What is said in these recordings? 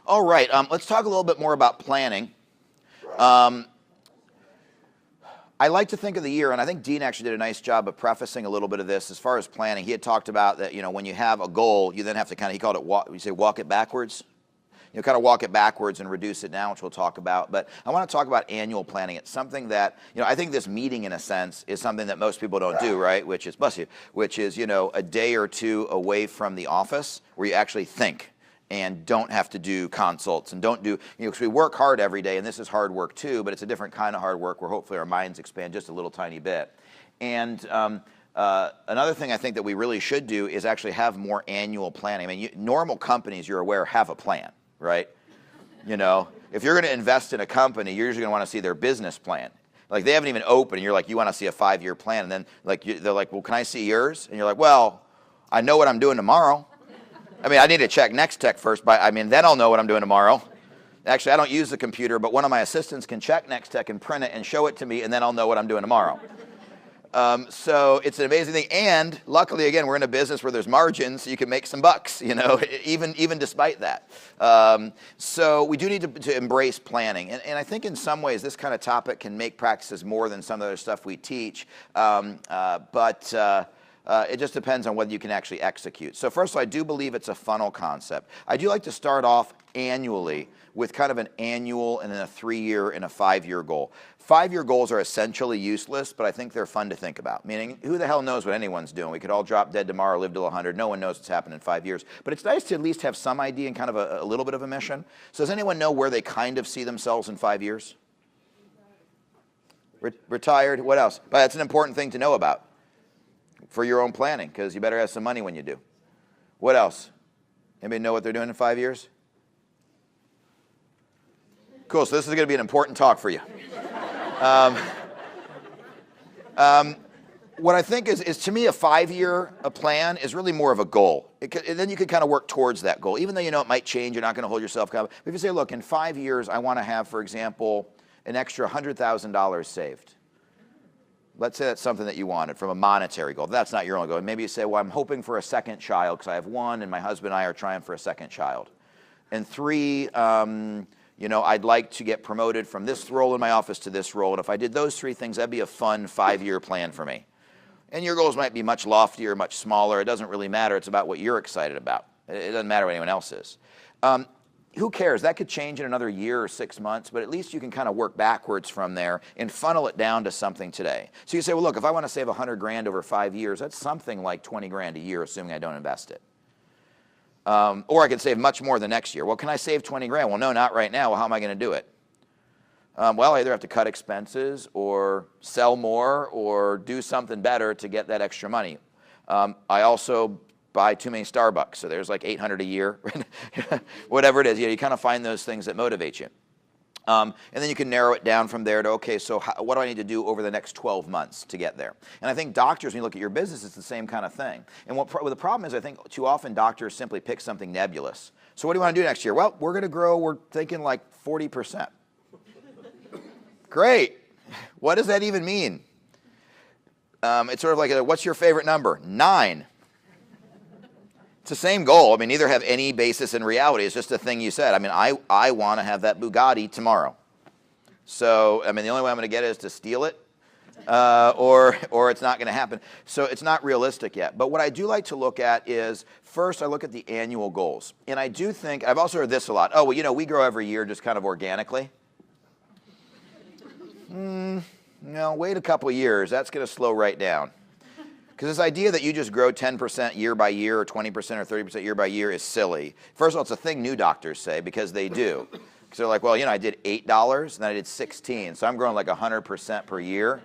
All right, let's talk a little bit more about planning. I like to think of the year, and I think Dean actually did a nice job of prefacing a little bit of this as far as planning. He had talked about that, when you have a goal, you then have to kind of, he called it, walk it backwards. Kind of walk it backwards and reduce it down, which we'll talk about. But I want to talk about annual planning. It's something that, I think this meeting, in a sense, is something that most people don't do, right? Which is, bless you, a day or two away from the office where you actually think and don't have to do consults and don't do, because we work hard every day, and this is hard work too, but it's a different kind of hard work where hopefully our minds expand just a little tiny bit. And another thing I think that we really should do is actually have more annual planning. I mean, normal companies, you're aware, have a plan. Right? If you're going to invest in a company, you're usually going to want to see their business plan. Like, they haven't even opened, and you're like, you want to see a 5-year plan, and then they're like, well, can I see yours? And you're like, well, I know what I'm doing tomorrow. I mean, I need to check Nextech first, but then I'll know what I'm doing tomorrow. Actually, I don't use the computer, but one of my assistants can check Nextech and print it and show it to me, and then I'll know what I'm doing tomorrow. So it's an amazing thing, and luckily, again, we're in a business where there's margins, so you can make some bucks, even despite that. So we do need to embrace planning, and I think in some ways this kind of topic can make practices more than some of the other stuff we teach, but it just depends on whether you can actually execute. So first of all, I do believe it's a funnel concept. I do like to start off annually with kind of an annual and then a 3-year and a 5-year goal. 5-year goals are essentially useless, but I think they're fun to think about. Meaning, who the hell knows what anyone's doing? We could all drop dead tomorrow, live till 100. No one knows what's happened in 5 years. But it's nice to at least have some idea and kind of a little bit of a mission. So does anyone know where they kind of see themselves in 5 years? Retired. What else? But that's an important thing to know about for your own planning, because you better have some money when you do. What else? Anybody know what they're doing in 5 years? Cool, so this is going to be an important talk for you. What I think is to me, a 5-year plan is really more of a goal. And then you can kind of work towards that goal. Even though it might change, you're not going to hold yourself accountable. But if you say, look, in 5 years, I want to have, for example, an extra $100,000 saved. Let's say that's something that you wanted from a monetary goal. That's not your only goal. And maybe you say, well, I'm hoping for a second child because I have one, and my husband and I are trying for a second child. And 3, I'd like to get promoted from this role in my office to this role. And if I did those 3 things, that'd be a fun 5-year plan for me. And your goals might be much loftier, much smaller. It doesn't really matter. It's about what you're excited about. It doesn't matter what anyone else is. Who cares? That could change in another year or 6 months, but at least you can kind of work backwards from there and funnel it down to something today. So you say, well, look, if I want to save $100,000 over 5 years, that's something like $20,000 a year, assuming I don't invest it. Or I could save much more the next year. Well, can I save $20,000? Well, no, not right now. Well, how am I going to do it? Well, I either have to cut expenses or sell more or do something better to get that extra money. I also buy too many Starbucks, so there's like $800 a year, whatever it is. You kind of find those things that motivate you. And then you can narrow it down from there to, okay, so what do I need to do over the next 12 months to get there? And I think doctors, when you look at your business, it's the same kind of thing. And what the problem is, I think too often doctors simply pick something nebulous. So what do you want to do next year? Well, we're going to grow, we're thinking like 40%. Great. What does that even mean? It's sort of like, what's your favorite number? 9. It's the same goal. I mean, neither have any basis in reality. It's just a thing you said. I mean, I want to have that Bugatti tomorrow. So, I mean, the only way I'm going to get it is to steal it, or it's not going to happen. So it's not realistic yet. But what I do like to look at is, first, I look at the annual goals. And I do think, I've also heard this a lot. Oh, well, we grow every year just kind of organically. No, wait a couple of years. That's going to slow right down. Because this idea that you just grow 10% year by year or 20% or 30% year by year is silly. First of all, it's a thing new doctors say because they do. Because they're like, well, I did $8 and then I did 16, so I'm growing like 100% per year.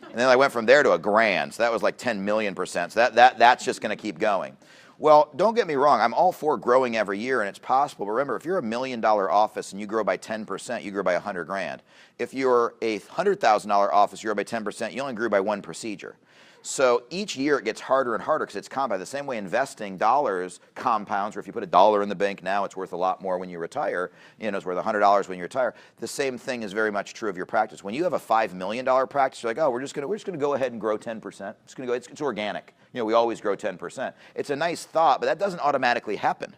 And then I went from there to $1,000, so that was like 10 million%. So that's just going to keep going. Well, don't get me wrong. I'm all for growing every year, and it's possible. But remember, if you're a $1 million office and you grow by 10%, you grew by $100,000. If you're a $100,000 office, you grow by 10%, you only grew by 1 procedure. So each year it gets harder and harder because it's compound. The same way investing dollars compounds, or if you put $1 in the bank now, it's worth a lot more when you retire. It's worth $100 when you retire. The same thing is very much true of your practice. When you have a $5 million practice, you're like, oh, we're just going to go ahead and grow 10%. It's organic. We always grow 10%. It's a nice thought, but that doesn't automatically happen.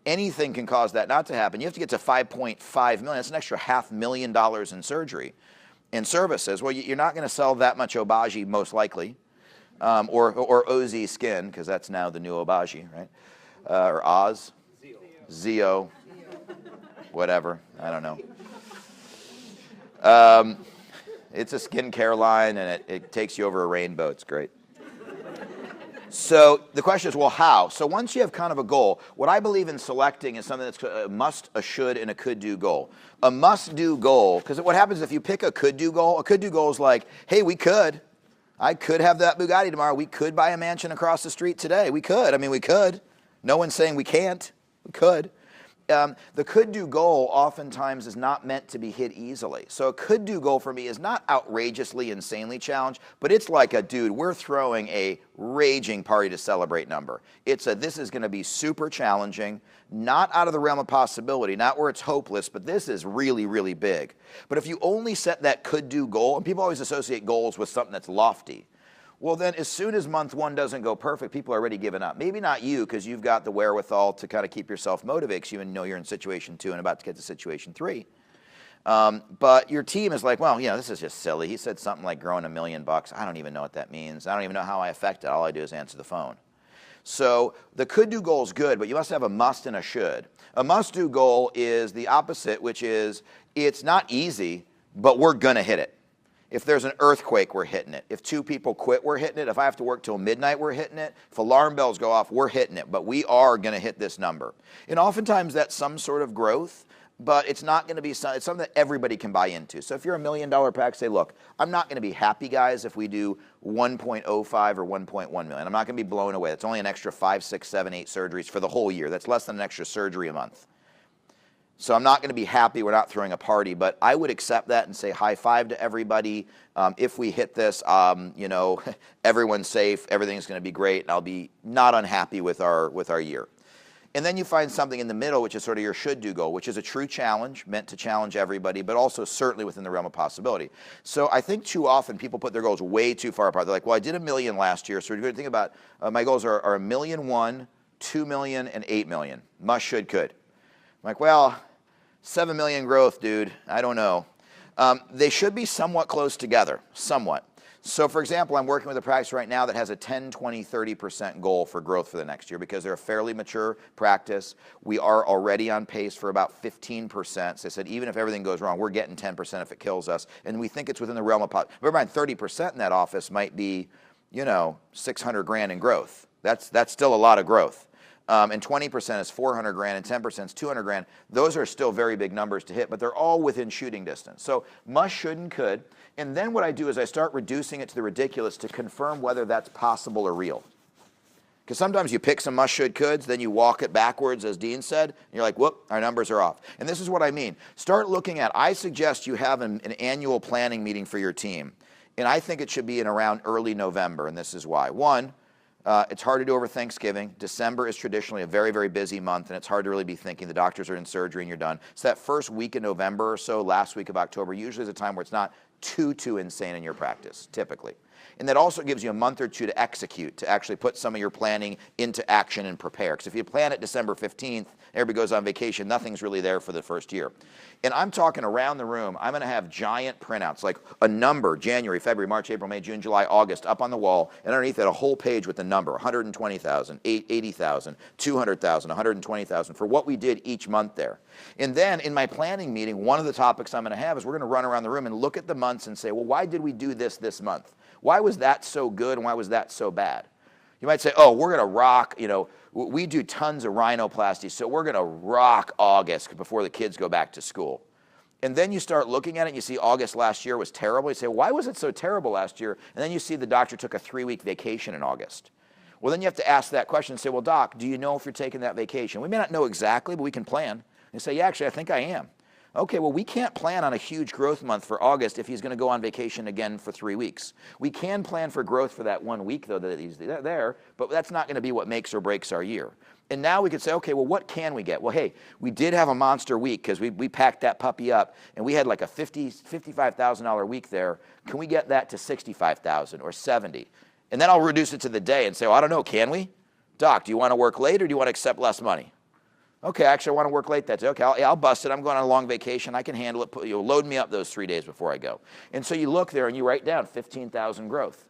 anything can cause that not to happen. You have to get to 5.5 million. That's an extra $500,000 in surgery and services. Well, you're not going to sell that much Obagi, most likely, or OZ skin, because that's now the new Obagi, right? Or Oz, Zeo, whatever. I don't know. It's a skincare line, and it takes you over a rainbow. It's great. So the question is, well, how? So once you have kind of a goal, what I believe in selecting is something that's a must, a should, and a could-do goal. A must-do goal, because what happens if you pick a could-do goal is like, hey, we could. I could have that Bugatti tomorrow. We could buy a mansion across the street today. We could. I mean, we could. No one's saying we can't. We could. The could-do goal oftentimes is not meant to be hit easily. So a could-do goal for me is not outrageously, insanely challenged, but it's like a, dude, we're throwing a raging party to celebrate number. It's a, this is going to be super challenging, not out of the realm of possibility, not where it's hopeless, but this is really, really big. But if you only set that could-do goal, and people always associate goals with something that's lofty, well, then as soon as month one doesn't go perfect, people are already giving up. Maybe not you, because you've got the wherewithal to kind of keep yourself motivated, because you know you're in situation 2 and about to get to situation 3. But your team is like, well, you know, this is just silly. He said something like growing $1 million. I don't even know what that means. I don't even know how I affect it. All I do is answer the phone. So the could-do goal is good, but you must have a must and a should. A must-do goal is the opposite, which is it's not easy, but we're going to hit it. If there's an earthquake, we're hitting it. If 2 people quit, we're hitting it. If I have to work till midnight, we're hitting it. If alarm bells go off, we're hitting it. But we are going to hit this number. And oftentimes that's some sort of growth, but it's not going to be it's something that everybody can buy into. So if you're $1 million pack, say, look, I'm not going to be happy, guys, if we do 1.05 or 1.1 million. I'm not going to be blown away. That's only an extra 5, 6, 7, 8 surgeries for the whole year. That's less than an extra surgery a month. So I'm not going to be happy we're not throwing a party, but I would accept that and say high five to everybody. If we hit this, you know, everyone's safe, everything's going to be great, and I'll be not unhappy with our year. And then you find something in the middle, which is sort of your should-do goal, which is a true challenge, meant to challenge everybody, but also certainly within the realm of possibility. So I think too often people put their goals way too far apart. They're like, well, I did $1 million last year, so we're going to think about my goals are $1 million, 1, 2 million, and 8 million. Must, should, could. I'm like, well, 7 million growth, dude. I don't know. They should be somewhat close together, somewhat. So, for example, I'm working with a practice right now that has a 10, 20, 30% goal for growth for the next year because they're a fairly mature practice. We are already on pace for about 15%. So I said, even if everything goes wrong, we're getting 10% if it kills us. And we think it's within the realm of possibility. Bear in mind, 30% in that office might be, you know, 600 grand in growth. That's still a lot of growth. And 20% is 400 grand, and 10% is 200 grand. Those are still very big numbers to hit, but they're all within shooting distance. So must, should, and could. And then what I do is I start reducing it to the ridiculous to confirm whether that's possible or real. Because sometimes you pick some must, should, coulds, then you walk it backwards, as Dean said, and you're like, whoop, our numbers are off. And this is what I mean. Start looking at, I suggest you have an annual planning meeting for your team. And I think it should be in around early November, and this is why. One, it's hard to do over Thanksgiving. December is traditionally a very, very busy month, and it's hard to really be thinking. The doctors are in surgery and you're done. So that first week in November or so, last week of October, usually is a time where it's not too insane in your practice, typically. And that also gives you a month or two to execute, to actually put some of your planning into action and prepare. Because if you plan it December 15th, everybody goes on vacation, nothing's really there for the first year. And I'm talking around the room, I'm going to have giant printouts, like a number, January, February, March, April, May, June, July, August, up on the wall, and underneath it a whole page with the number, 120,000, 80,000, 200,000, 120,000, for what we did each month there. And then in my planning meeting, one of the topics I'm going to have is we're going to run around the room and look at the months and say, well, why did we do this month? Why was that so good and why was that so bad? You might say, oh, we're going to rock, you know, we do tons of rhinoplasty, so we're going to rock August before the kids go back to school. And then you start looking at it and you see August last year was terrible. You say, why was it so terrible last year? And then you see the doctor took a 3-week vacation in August. Well, then you have to ask that question and say, well, doc, do you know if you're taking that vacation? We may not know exactly, but we can plan. And you say, yeah, actually, I think I am. Okay, well, we can't plan on a huge growth month for August if he's going to go on vacation again for 3 weeks. We can plan for growth for that 1 week, though, that he's there, but that's not going to be what makes or breaks our year. And now we could say, okay, well, what can we get? Well, hey, we did have a monster week because we packed that puppy up, and we had like a $55,000 week there. Can we get that to $65,000 or $70,000? And then I'll reduce it to the day and say, well, I don't know, can we? Doc, do you want to work late or do you want to accept less money? Okay, actually, I want to work late that day. Okay, I'll bust it. I'm going on a long vacation. I can handle it. Load me up those 3 days before I go. And so you look there and you write down 15,000 growth.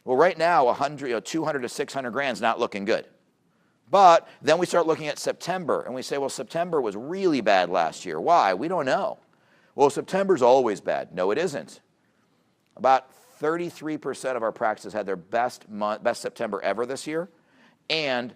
Well, right now, 100, 200 to 600 grand is not looking good. But then we start looking at September, and we say, well, September was really bad last year. Why? We don't know. Well, September's always bad. No, it isn't. About 33% of our practices had their best September ever this year. And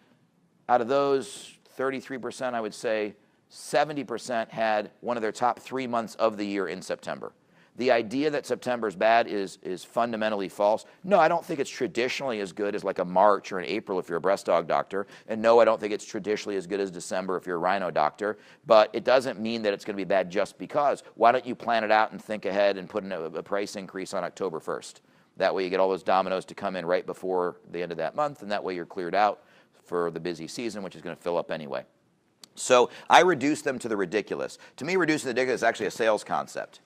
out of those 33%, I would say 70% had one of their top 3 months of the year in September. The idea that September is bad is fundamentally false. No, I don't think it's traditionally as good as like a March or an April if you're a breast dog doctor. And no, I don't think it's traditionally as good as December if you're a rhino doctor. But it doesn't mean that it's going to be bad just because. Why don't you plan it out and think ahead and put in a price increase on October 1st? That way you get all those dominoes to come in right before the end of that month, and that way you're cleared out for the busy season, which is going to fill up anyway. So I reduce them to the ridiculous. To me, reducing the ridiculous is actually a sales concept.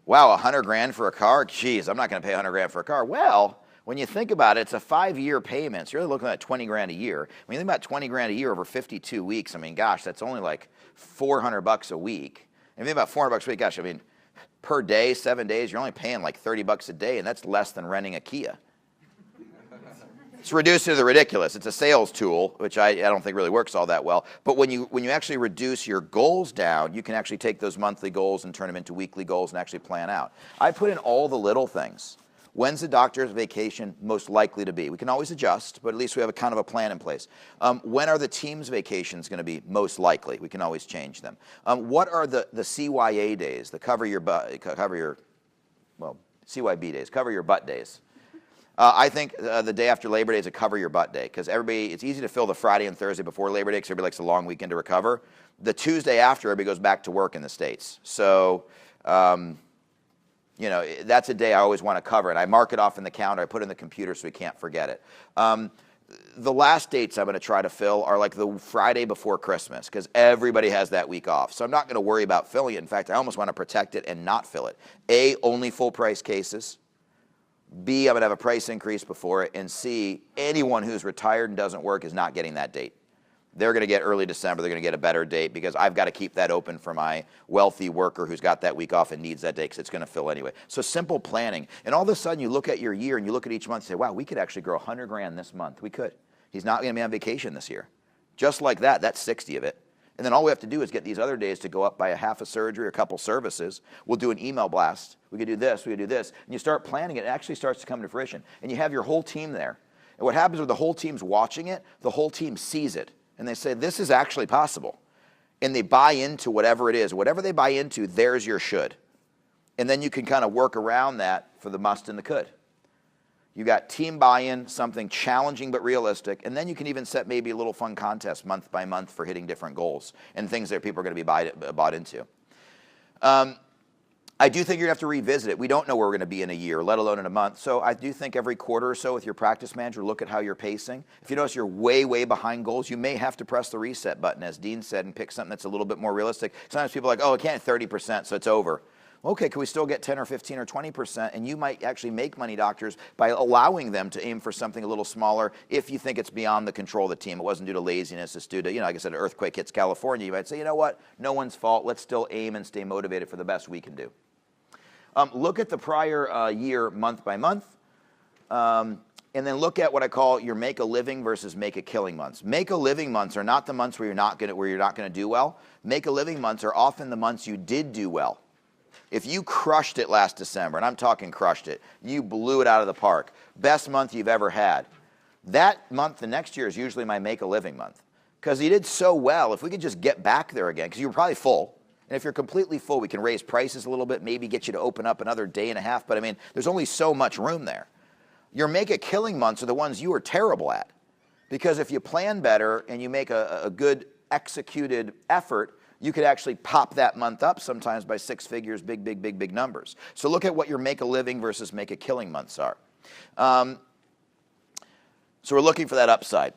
Wow, 100 grand for a car? Geez, I'm not going to pay 100 grand for a car. Well, when you think about it, it's a 5-year payment. So you're really looking at 20 grand a year. When you think about 20 grand a year over 52 weeks, I mean, gosh, that's only like 400 bucks a week. And if you think about 400 bucks a week, gosh, I mean, per day, 7 days, you're only paying like 30 bucks a day, and that's less than renting a Kia. It's reduced to the ridiculous. It's a sales tool, which I don't think really works all that well. But when you actually reduce your goals down, you can actually take those monthly goals and turn them into weekly goals and actually plan out. I put in all the little things. When's the doctor's vacation most likely to be? We can always adjust, but at least we have a kind of a plan in place. When are the team's vacations going to be most likely? We can always change them. What are the CYA days, the CYB days, cover your butt days? I think the day after Labor Day is a cover your butt day because it's easy to fill the Friday and Thursday before Labor Day because everybody likes a long weekend to recover. The Tuesday after, everybody goes back to work in the States. So, that's a day I always want to cover, and I mark it off in the calendar. I put it in the computer so we can't forget it. The last dates I'm going to try to fill are like the Friday before Christmas because everybody has that week off. So I'm not going to worry about filling it. In fact, I almost want to protect it and not fill it. A, only full price cases. B, I'm going to have a price increase before it. And C, anyone who's retired and doesn't work is not getting that date. They're going to get early December. They're going to get a better date because I've got to keep that open for my wealthy worker who's got that week off and needs that date because it's going to fill anyway. So simple planning. And all of a sudden you look at your year and you look at each month and say, wow, we could actually grow 100 grand this month. We could. He's not going to be on vacation this year. Just like that, that's 60 of it. And then all we have to do is get these other days to go up by a half a surgery or a couple services. We'll do an email blast. We could do this, we could do this. And you start planning it, it actually starts to come to fruition. And you have your whole team there. And what happens when the whole team's watching it, the whole team sees it. And they say, this is actually possible. And they buy into whatever it is. Whatever they buy into, there's your should. And then you can kind of work around that for the must and the could. You got team buy-in, something challenging but realistic, and then you can even set maybe a little fun contest month by month for hitting different goals and things that people are going to be bought into. I do think you're going to have to revisit it. We don't know where we're going to be in a year, let alone in a month. So I do think every quarter or so with your practice manager, look at how you're pacing. If you notice you're way, way behind goals, you may have to press the reset button, as Dean said, and pick something that's a little bit more realistic. Sometimes people are like, oh, I can't 30%, so it's over. Okay, can we still get 10 or 15 or 20%? And you might actually make money, doctors, by allowing them to aim for something a little smaller if you think it's beyond the control of the team. It wasn't due to laziness, it's due to, like I said, an earthquake hits California. You might say, you know what, no one's fault. Let's still aim and stay motivated for the best we can do. Look at the prior year month by month. And then look at what I call your make a living versus make a killing months. Make a living months are not the months where you're not going to do well. Make a living months are often the months you did do well. If you crushed it last December, and I'm talking crushed it, you blew it out of the park, best month you've ever had, that month the next year is usually my make a living month. Because you did so well, if we could just get back there again, because you were probably full, and if you're completely full, we can raise prices a little bit, maybe get you to open up another day and a half, but I mean, there's only so much room there. Your make a killing months are the ones you are terrible at. Because if you plan better and you make a good executed effort, you could actually pop that month up sometimes by 6 figures, big numbers. So look at what your make a living versus make a killing months are. So we're looking for that upside.